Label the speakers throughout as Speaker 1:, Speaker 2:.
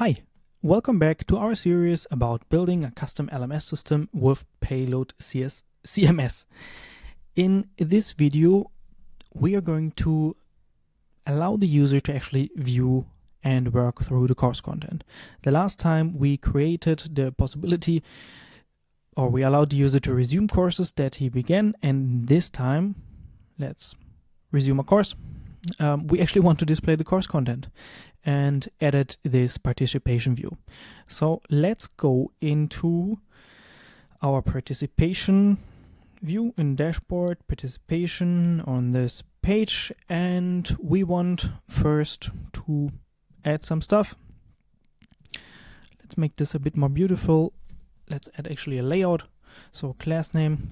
Speaker 1: Hi, welcome back to our series about building a custom LMS system with Payload CMS. In this video, we are going to allow the user to actually view and work through the course content. The last time we created the possibility, or we allowed the user to resume courses that he began, and this time, let's resume a course. We actually want to display the course content and edit this participation view. So let's go into our participation view in dashboard, participation on this page, and we want first to add some stuff. Let's make this a bit more beautiful. Let's add actually a layout. So class name.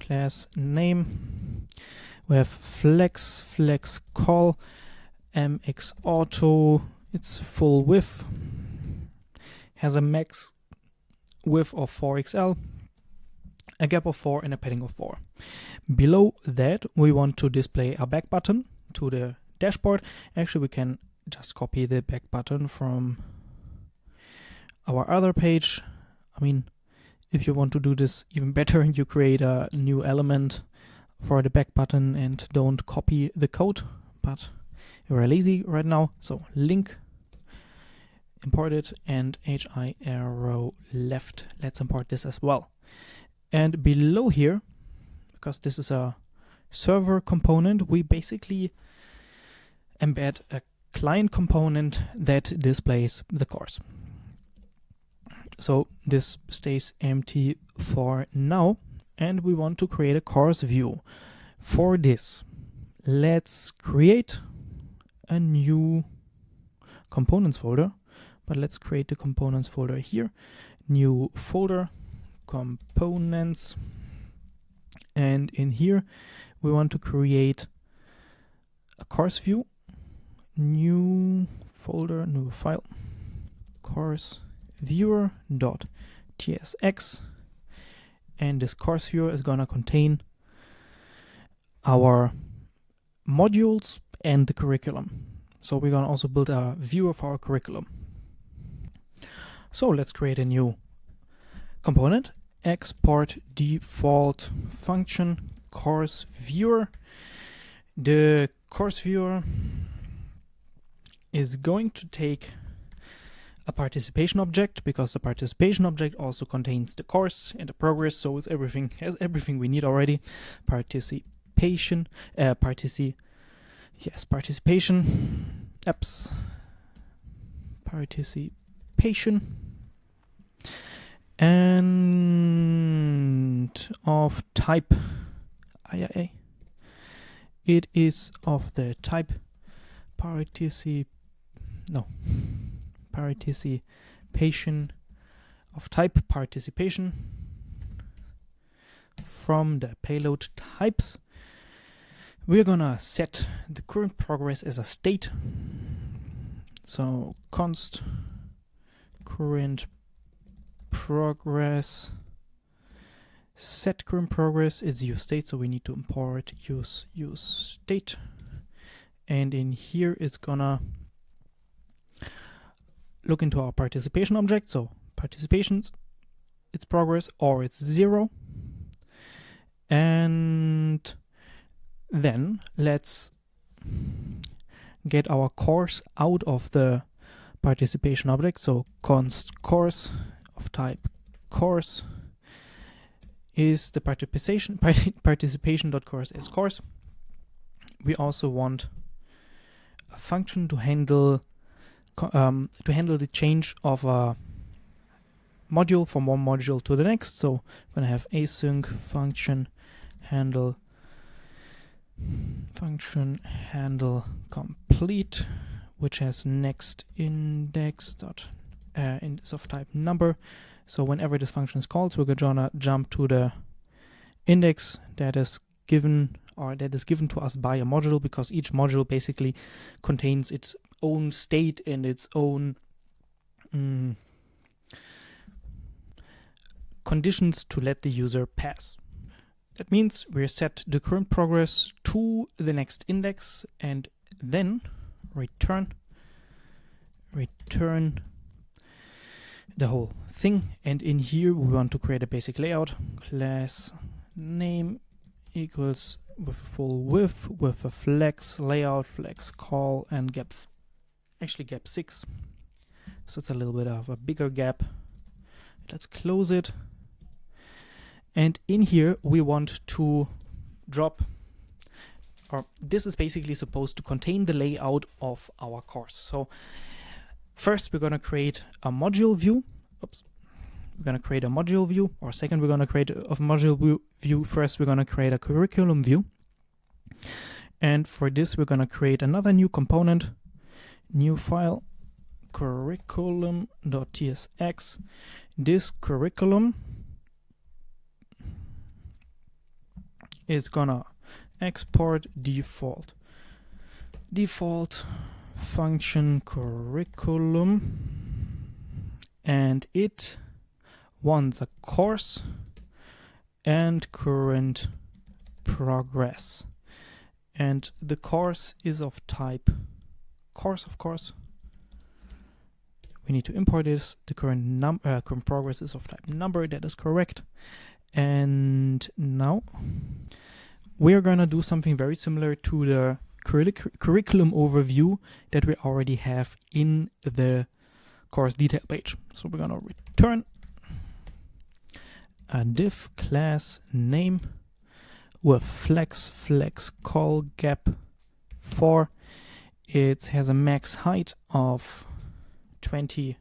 Speaker 1: We have flex call, MX auto. It's full width, has a max width of 4XL, a gap of 4 and a padding of 4. Below that, we want to display a back button to the dashboard. Actually, we can just copy the back button from our other page. I mean, if you want to do this even better, you create a new element for the back button and don't copy the code, but we're lazy right now, so link, import it, and HI arrow left. Let's import this as well. And below here, because this is a server component, we basically embed a client component that displays the course. So this stays empty for now, and we want to create a course view. For this, let's create a new components folder, but let's create the components folder here. New folder, components, and in here we want to create a course view. New folder, new file, CourseViewer.tsx, and this course viewer is gonna contain our modules and the curriculum. So we're going to also build a view of our curriculum. So let's create a new component, export default function course viewer. The course viewer is going to take a participation object, because the participation object also contains the course and the progress, so it's everything, has everything we need already. Participation, apps, participation, and of type IIA. It is of the type participation of type participation from the payload types. We're gonna set the current progress as a state. So const current progress, set current progress is use state, so we need to import use state. And in here it's gonna look into our participation object. So participations, it's progress or it's 0. And then let's get our course out of the participation object. So const course of type course is the participation.course is course. We also want a function to handle the change of a module from one module to the next. So I'm going to have async function handle complete, which has next index index of type number. So whenever this function is called, we're gonna jump to the index that is given to us by a module, because each module basically contains its own state and its own conditions to let the user pass. That means we set the current progress to the next index and then return the whole thing. And in here we want to create a basic layout. Class name equals with a full width, with a flex layout, flex call, and gap, actually gap 6. So it's a little bit of a bigger gap. Let's close it. And in here we want to drop, or this is basically supposed to contain the layout of our course. So first we're going to create a module view. Oops. We're going to create a module view, or second we're going to create a module view. First we're going to create a curriculum view. And for this we're going to create another new component, new file, curriculum.tsx. This curriculum is gonna export default function curriculum, and it wants a course and current progress, and the course is of type course, of course. We need to import this. The current current progress is of type number. That is correct. And now we're gonna do something very similar to the curriculum overview that we already have in the course detail page. So we're gonna return a div class name with flex call gap 4. It has a max height of 20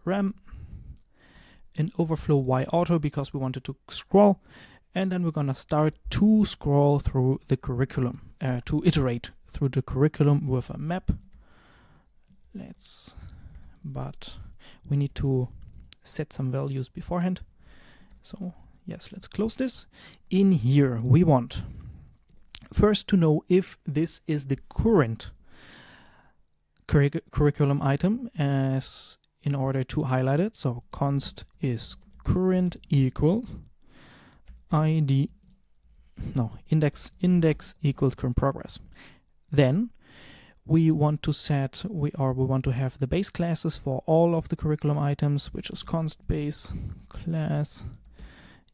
Speaker 1: rem, an overflow y auto because we wanted to scroll, and then we're gonna start to scroll through the curriculum, to iterate through the curriculum with a map. But we need to set some values beforehand. So yes, let's close this. In here we want first to know if this is the current curriculum item, as in order to highlight it. So const is current equal index equals current progress. Then we want to set we want to have the base classes for all of the curriculum items, which is const base class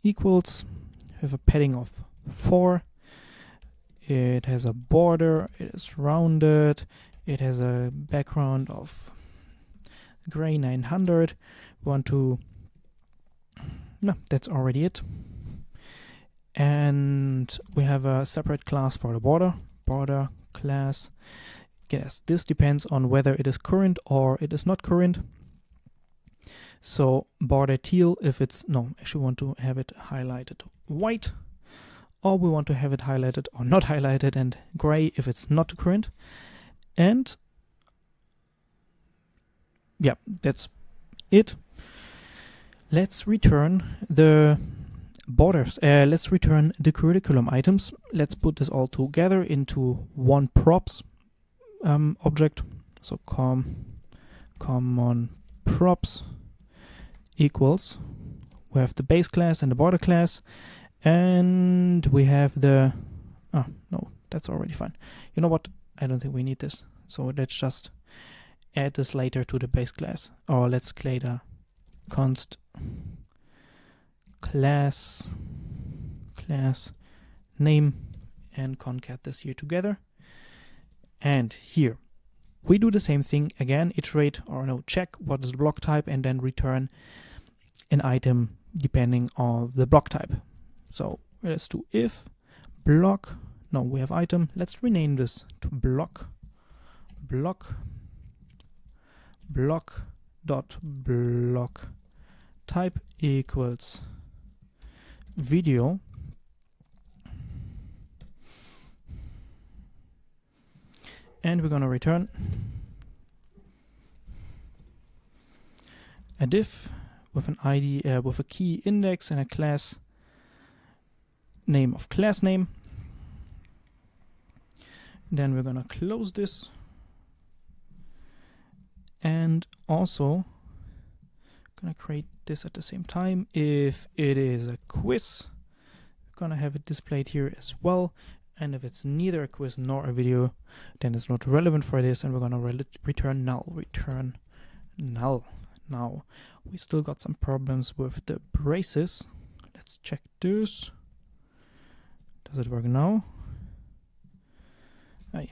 Speaker 1: equals, have a padding of 4. It has a border, it is rounded, it has a background of gray 900. We want to, no, that's already it. And we have a separate class for the border class. Yes, this depends on whether it is current or it is not current. So border teal if it's, no, actually we want to have it highlighted white, or we want to have it highlighted or not highlighted, and gray if it's not current. And yeah, that's it. Let's return the borders. Let's return the curriculum items. Let's put this all together into one props object. So common props equals, we have the base class and the border class, and we have the, oh no, that's already fine. You know what, I don't think we need this, so let's just add this later to the base class. Or let's create a const class name and concat this here together. And here we do the same thing again, iterate, or no, check what is the block type, and then return an item depending on the block type. So let's do if block, no, we have item, let's rename this to block dot block type equals video, and we're going to return a div with an ID, with a key index and a class name of class name. Then we're going to close this, and also going to create this at the same time. If it is a quiz, we're going to have it displayed here as well. And if it's neither a quiz nor a video, then it's not relevant for this, and we're going to return null. Return null. Now we still got some problems with the braces. Let's check this. Does it work now? Aye.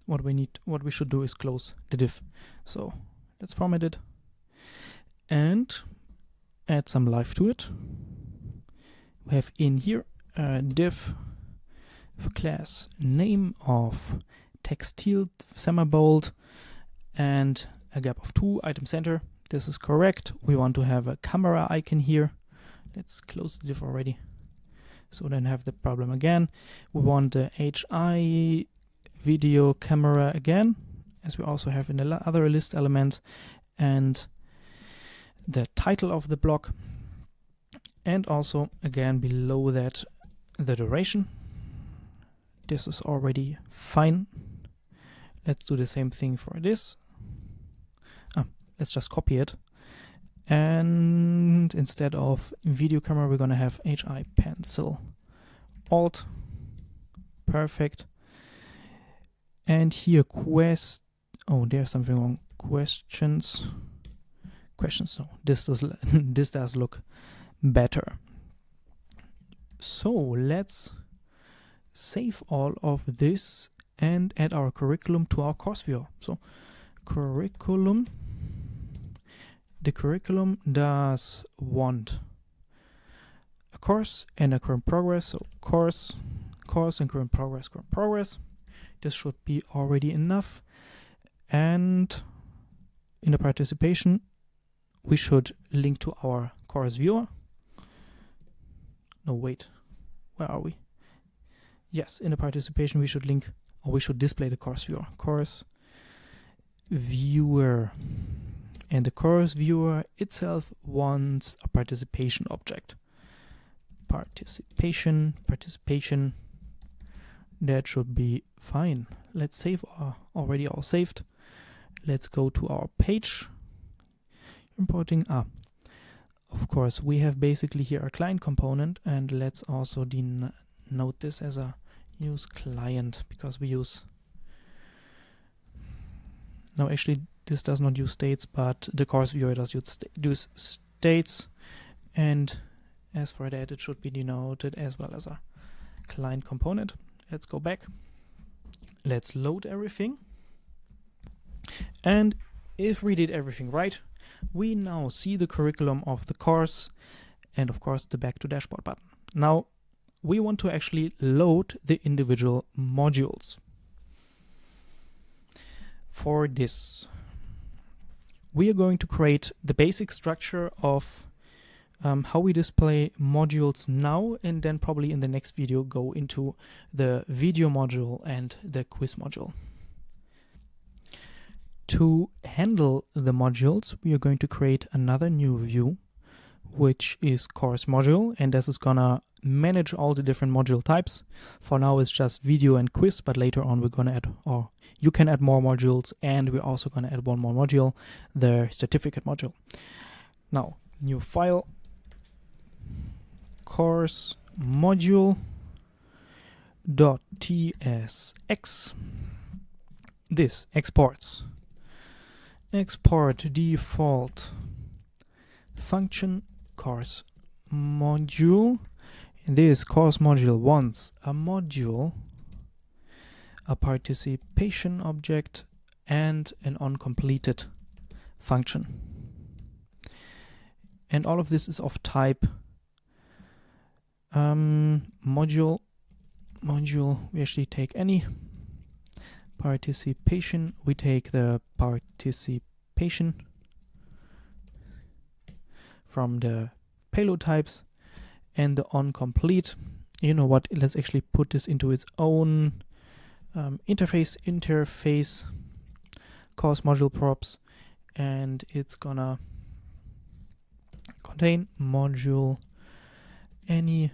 Speaker 1: What we should do is close the div. So let's format it and add some life to it. We have in here a div of class name of textile semibold and a gap of 2 item center. This is correct. We want to have a camera icon here. Let's close the div already. So then have the problem again. We want the HI video camera again, as we also have in the other list elements, and the title of the block, and also again below that the duration. This is already fine. Let's do the same thing for this. Let's just copy it, and instead of video camera we're gonna have HI pencil alt. Perfect. And here there's something wrong. Questions. No, this does look better. So let's save all of this and add our curriculum to our CourseViewer. So curriculum. The curriculum does want a course and a current progress. So course and current progress. This should be already enough. And in the participation, we should link to our CourseViewer. No, wait, where are we? Yes, in the participation we should link, or we should display the CourseViewer. CourseViewer. And the CourseViewer itself wants a participation object. Participation. That should be fine. Let's save already all saved. Let's go to our page. Importing of course we have basically here a client component, and let's also denote this as a use client, because we use actually this does not use states, but the CourseViewer does use states, and as for that it should be denoted as well as a client component. Let's go back. Let's load everything. And if we did everything right, we now see the curriculum of the course and of course the back to dashboard button. Now we want to actually load the individual modules. For this, we are going to create the basic structure of how we display modules now, and then probably in the next video go into the video module and the quiz module. To handle the modules, we are going to create another new view, which is CourseModule, and this is gonna manage all the different module types. For now it's just video and quiz, but later on we're gonna add, or you can add more modules, and we're also gonna add one more module, the certificate module. Now, new file, CourseModule.tsx. This exports. Export default function course module. This course module wants a module, a participation object, and an uncompleted function. And all of this is of type module. We actually take any participation. We take the participation from the payload types, and the onComplete. You know what? Let's actually put this into its own interface course module props, and it's gonna contain module any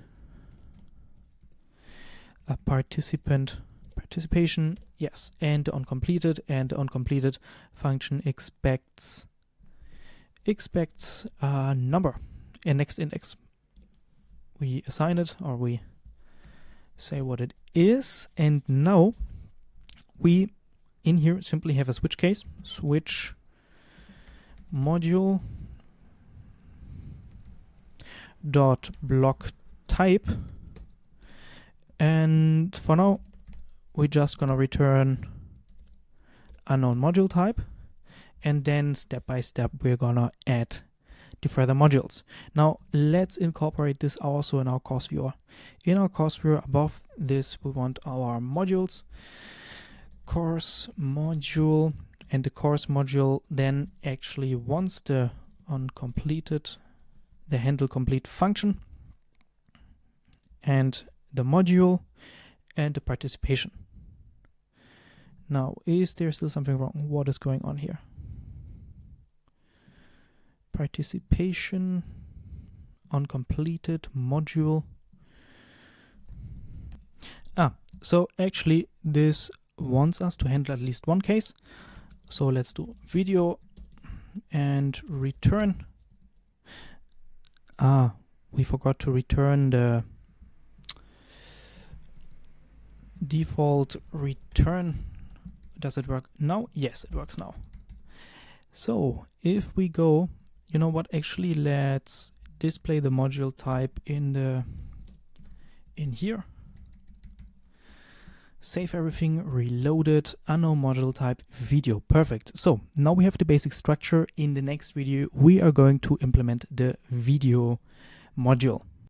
Speaker 1: a participation, yes, and the uncompleted, and the uncompleted function expects a number, a next index. We assign it, or we say what it is, and now we in here simply have a switch case, switch module dot block type, and for now we're just gonna return unknown module type, and then step by step we're gonna add the further modules. Now let's incorporate this also in our CourseViewer. In our CourseViewer, above this we want our modules, CourseModule, and the CourseModule then actually wants the onCompleted, the handle complete function, and the module, and the participation. Now, is there still something wrong? What is going on here? Participation, onCompleted, module. So actually this wants us to handle at least one case. So let's do video and return. We forgot to return the default return. Does it work now? Yes, it works now. So if we go, you know what, actually let's display the module type in here. Save everything, reload it, unknown module type, video. Perfect. So now we have the basic structure. In the next video we are going to implement the video module.